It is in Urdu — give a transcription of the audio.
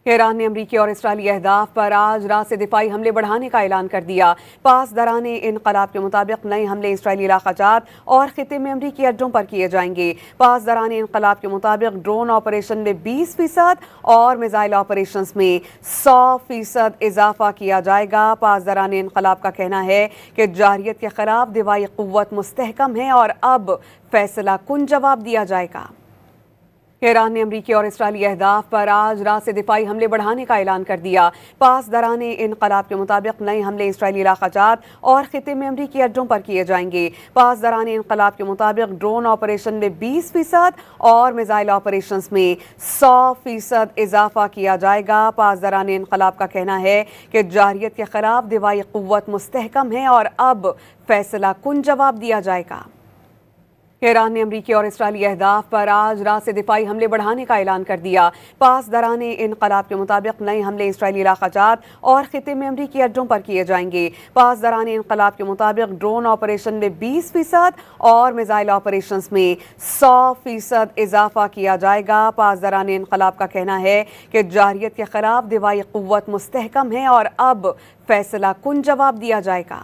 ایران نے امریکی اور اسرائیلی اہداف پر آج رات سے دفاعی حملے بڑھانے کا اعلان کر دیا۔ پاسداران انقلاب کے مطابق نئے حملے اسرائیلی علاقہ جات اور خطے میں امریکی اڈوں پر کیے جائیں گے۔ پاسداران انقلاب کے مطابق ڈرون آپریشن میں 20% اور میزائل آپریشنز میں 100% اضافہ کیا جائے گا۔ پاسداران انقلاب کا کہنا ہے کہ جارحیت کے خلاف دفاعی قوت مستحکم ہے اور اب فیصلہ کن جواب دیا جائے گا۔ ایران نے امریکی اور اسرائیلی اہداف پر آج رات سے دفاعی حملے بڑھانے کا اعلان کر دیا۔ پاسداران انقلاب کے مطابق نئے حملے اسرائیلی علاقہ جات اور خطے میں امریکی اڈوں پر کیے جائیں گے۔ پاسداران انقلاب کے مطابق ڈرون آپریشن میں 20% اور میزائل آپریشنز میں 100% اضافہ کیا جائے گا۔ پاسداران انقلاب کا کہنا ہے کہ جارحیت کے خلاف دفاعی قوت مستحکم ہے اور اب فیصلہ کن جواب دیا جائے گا۔ ایران نے امریکی اور اسرائیلی اہداف پر آج رات سے دفاعی حملے بڑھانے کا اعلان کر دیا۔ پاسداران انقلاب کے مطابق نئے حملے اسرائیلی علاقہ جات اور خطے میں امریکی اڈوں پر کیے جائیں گے۔ پاسداران انقلاب کے مطابق ڈرون آپریشن میں 20% اور میزائل آپریشنز میں 100% اضافہ کیا جائے گا۔ پاسداران انقلاب کا کہنا ہے کہ جارحیت کے خلاف دفاعی قوت مستحکم ہے اور اب فیصلہ کن جواب دیا جائے گا۔ ایران نے امریکی اور اسرائیلی اہداف پر آج رات سے دفاعی حملے بڑھانے کا اعلان کر دیا۔ پاسداران انقلاب کے مطابق نئے حملے اسرائیلی علاقہ جات اور خطے میں امریکی اڈوں پر کیے جائیں گے۔ پاسداران انقلاب کے مطابق ڈرون آپریشن میں 20% اور میزائل آپریشنز میں 100% اضافہ کیا جائے گا۔ پاسداران انقلاب کا کہنا ہے کہ جارحیت کے خلاف دفاعی قوت مستحکم ہے اور اب فیصلہ کن جواب دیا جائے گا۔